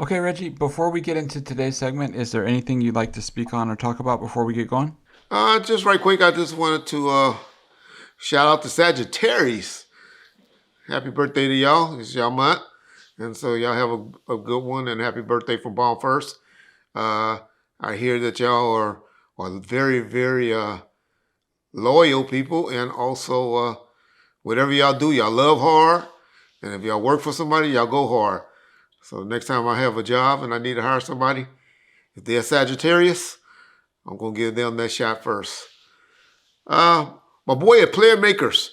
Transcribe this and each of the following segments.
Okay, Reggie, before we get into today's segment, is there anything you'd like to speak on or talk about before we get going? Just right quick, I just wanted to shout out to Sagittarius. Happy birthday to y'all. It's y'all month. And so y'all have a good one and happy birthday from Bomb First. Uh, I hear that y'all are very, very loyal people, and also whatever y'all do, y'all love hard. And if y'all work for somebody, y'all go hard. So next time I have a job and I need to hire somebody, if they're Sagittarius, I'm going to give them that shot first. My boy at Player Makers,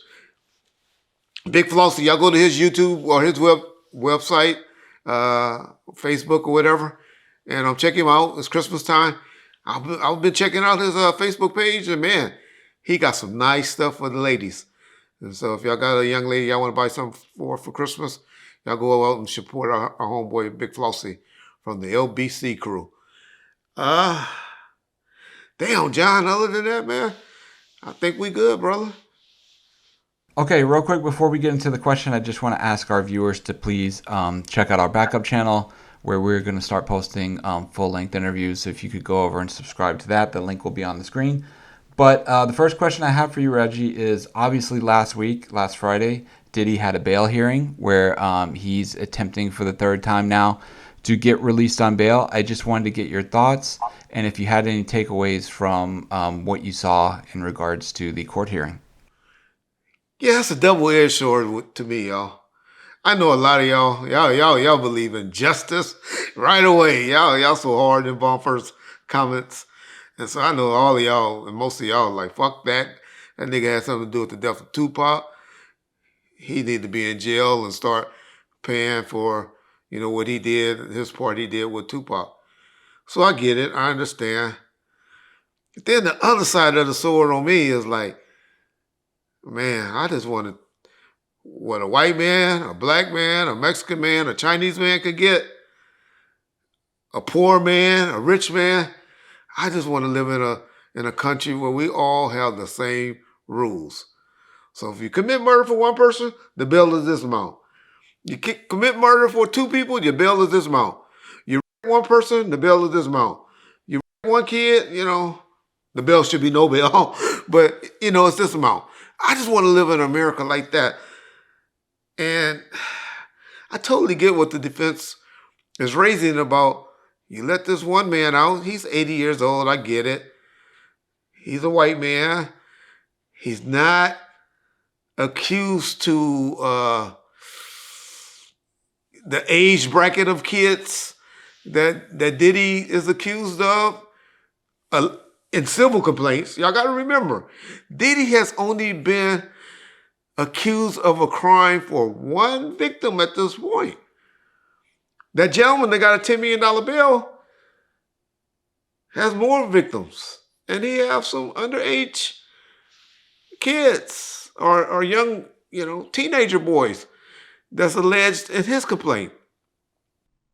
Big Flossie, y'all go to his YouTube or his website, Facebook or whatever, and check him out. It's Christmas time. I've been checking out his Facebook page, and man, he got some nice stuff for the ladies. And so if y'all got a young lady y'all want to buy something for Christmas, y'all go out and support our homeboy Big Flossie from the LBC crew. Uh, Damn, John, other than that, man, I think we good, brother. Okay, real quick before we get into the question, I just want to ask our viewers to please check out our backup channel where we're going to start posting full length interviews. So if you could go over and subscribe to that, the link will be on the screen. But the first question I have for you, Reggie, is obviously last Friday, Diddy had a bail hearing where he's attempting for the third time now to get released on bail. I just wanted to get your thoughts and if you had any takeaways from what you saw in regards to the court hearing. Yeah, it's a double-edged sword to me, y'all. I know a lot of y'all believe in justice right away. Y'all so hard in Bumper's comments. And so I know all of y'all and most of y'all like, fuck that. That nigga had something to do with the death of Tupac. He need to be in jail and start paying for, what he did, his part he did with Tupac. So I get it. I understand. But then the other side of the sword on me is like, man, I just want to what a white man, a black man, a Mexican man, a Chinese man could get, a poor man, a rich man. I just want to live in a country where we all have the same rules. So if you commit murder for one person, the bill is this amount. You commit murder for two people, your bill is this amount. You rape one person, the bill is this amount. You rape one kid, the bill should be no bill, but it's this amount. I just want to live in America like that. And I totally get what the defense is raising about. You let this one man out. He's 80 years old. I get it. He's a white man. He's not accused to the age bracket of kids that Diddy is accused of in civil complaints. Y'all got to remember, Diddy has only been accused of a crime for one victim at this point. That gentleman that got a $10 million bill has more victims. And he has some underage kids or young, teenager boys that's alleged in his complaint.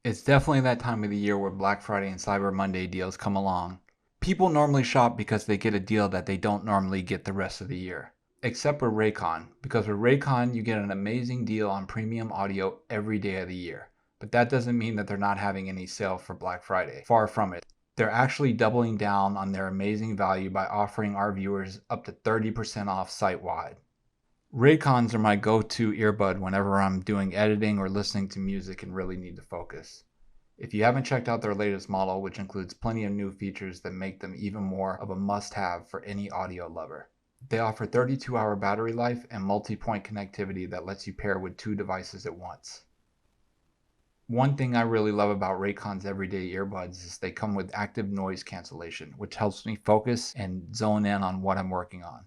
It's definitely that time of the year where Black Friday and Cyber Monday deals come along. People normally shop because they get a deal that they don't normally get the rest of the year. Except with Raycon, because with Raycon you get an amazing deal on premium audio every day of the year. But that doesn't mean that they're not having any sale for Black Friday. Far from it. They're actually doubling down on their amazing value by offering our viewers up to 30% off site-wide. Raycons are my go-to earbud whenever I'm doing editing or listening to music and really need to focus. If you haven't checked out their latest model, which includes plenty of new features that make them even more of a must-have for any audio lover. They offer 32-hour battery life and multi-point connectivity that lets you pair with two devices at once. One thing I really love about Raycon's everyday earbuds is they come with active noise cancellation, which helps me focus and zone in on what I'm working on.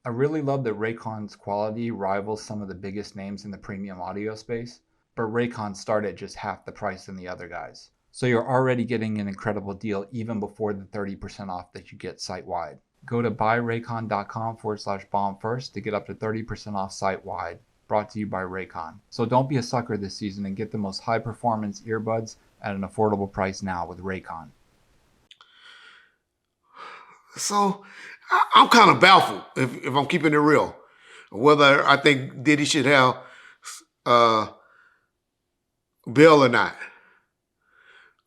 I really love that Raycon's quality rivals some of the biggest names in the premium audio space, but Raycons start at just half the price than the other guys. So you're already getting an incredible deal even before the 30% off that you get site-wide. Go to buyraycon.com/bomb first to get up to 30% off site-wide. Brought to you by Raycon. So don't be a sucker this season and get the most high-performance earbuds at an affordable price now with Raycon. So I'm kind of baffled, if I'm keeping it real, whether I think Diddy should have bail or not.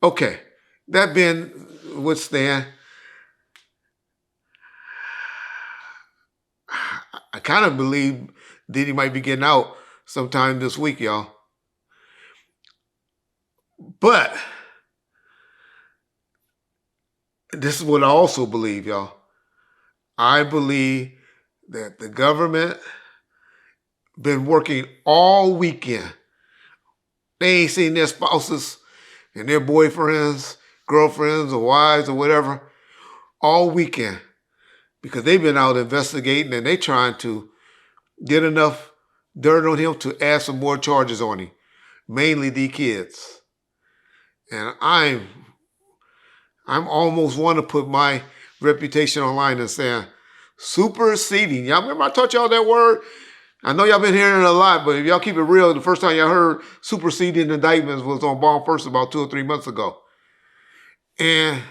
Okay, that being withstand, I kind of believe Diddy might be getting out sometime this week, y'all. But this is what I also believe, y'all. I believe that the government been working all weekend. They ain't seen their spouses and their boyfriends, girlfriends, or wives, or whatever all weekend because they've been out investigating and they trying to get enough dirt on him to add some more charges on him, mainly the kids. And I'm almost want to put my reputation online and saying superseding. Y'all remember I taught y'all that word? I know y'all been hearing it a lot, but if y'all keep it real, the first time y'all heard superseding indictments was on Bomb First about 2 or 3 months ago. And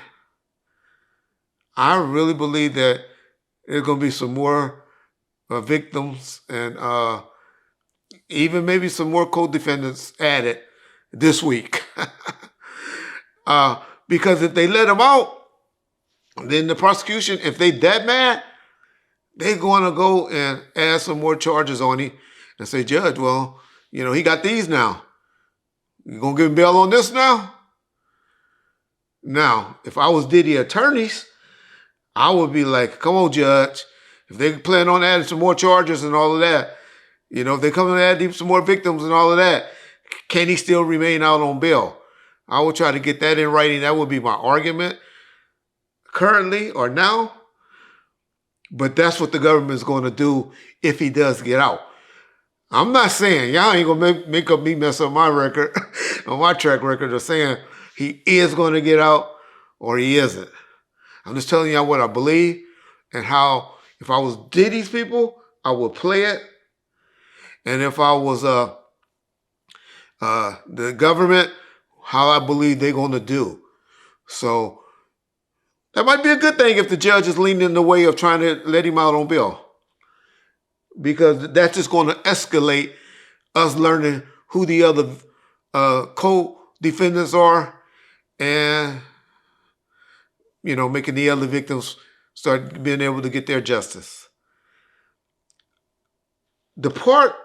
I really believe that there's going to be some more victims and even maybe some more co-defendants added this week. Because if they let them out, then the prosecution, if they that mad, they're going to go and add some more charges on him and say, Judge, well, he got these now. You going to give him bail on this now? Now, if I was Diddy attorneys, I would be like, come on, Judge. If they plan on adding some more charges and all of that, if they come and add some more victims and all of that, can he still remain out on bail? I would try to get that in writing. That would be my argument currently or now. But that's what the government's going to do if he does get out. I'm not saying, y'all ain't going to make up me mess up my record, on my track record of saying he is going to get out or he isn't. I'm just telling y'all what I believe and how, if I was Diddy's people, I would play it. And if I was the government, how I believe they're going to do. So that might be a good thing if the judge is leaning in the way of trying to let him out on bail. Because that's just going to escalate us learning who the other co-defendants are and, making the other victims start being able to get their justice. The part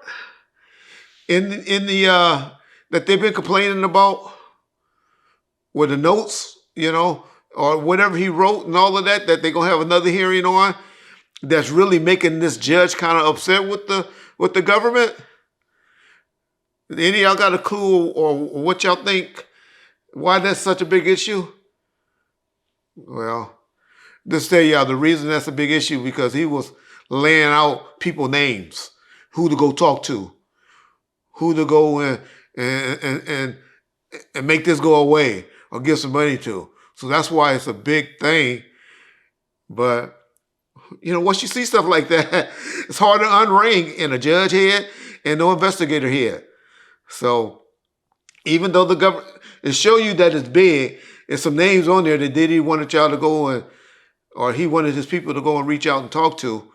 in the that they've been complaining about with the notes, or whatever he wrote and all of that they're going to have another hearing on, that's really making this judge kind of upset with the government. Any of y'all got a clue or what y'all think why that's such a big issue? Well, just tell y'all the reason that's a big issue because he was laying out people names, who to go talk to, who to go and make this go away or give some money to. So that's why it's a big thing. But once you see stuff like that, it's hard to unring in a judge head and no investigator head. So even though the government, it show you that it's big, there's some names on there that Diddy wanted y'all to go or he wanted his people to go and reach out and talk to.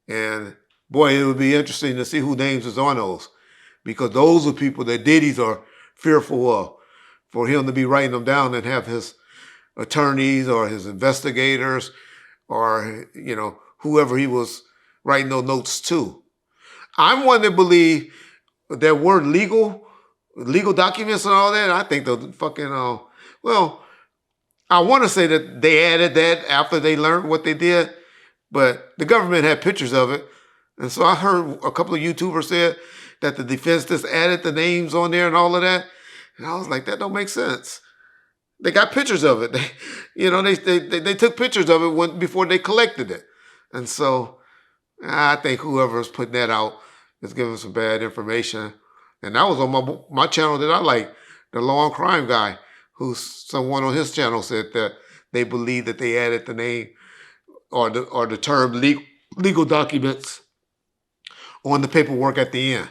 And boy, it would be interesting to see who names is on those. Because those are people that Diddy's are fearful of, for him to be writing them down and have his attorneys or his investigators or, whoever he was writing those notes to. I'm one that believe that word legal documents and all that. I think the fucking, I want to say that they added that after they learned what they did, but the government had pictures of it. And so I heard a couple of YouTubers said that the defense just added the names on there and all of that. And I was like, that don't make sense. They got pictures of it. They took pictures of it before they collected it. And so I think whoever's putting that out is giving some bad information. And that was on my channel that I like, the Law and Crime guy, who's someone on his channel said that they believe that they added the name or the term legal documents on the paperwork at the end.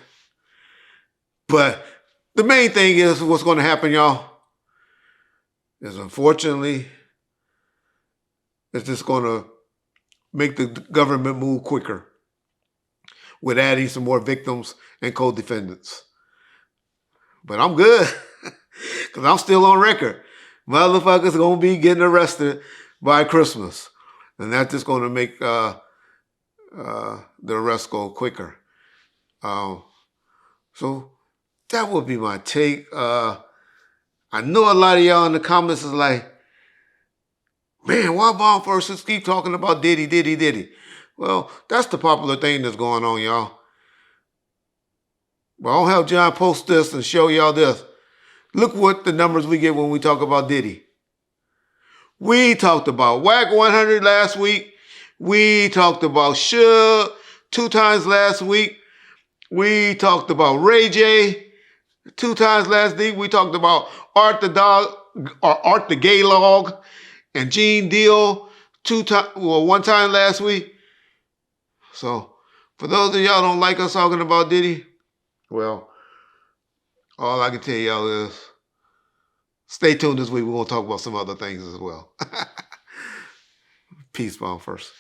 But the main thing is what's going to happen, y'all, is unfortunately, it's just going to make the government move quicker with adding some more victims and co-defendants. But I'm good because I'm still on record. Motherfuckers gonna be getting arrested by Christmas, and that's just gonna make the arrest go quicker. So that would be my take. I know a lot of y'all in the comments is like, man, why bomb persons keep talking about Diddy, Diddy, Diddy? Well, that's the popular thing that's going on, y'all. But I'll have John post this and show y'all this. Look what the numbers we get when we talk about Diddy. We talked about Whack 100 last week. We talked about Suge 2 times last week. We talked about Ray J 2 times last week. We talked about Art the Gay Log and Gene Deal 1 time last week. So for those of y'all don't like us talking about Diddy, well, all I can tell y'all is stay tuned this week. We're going to talk about some other things as well. Peace, bomb first.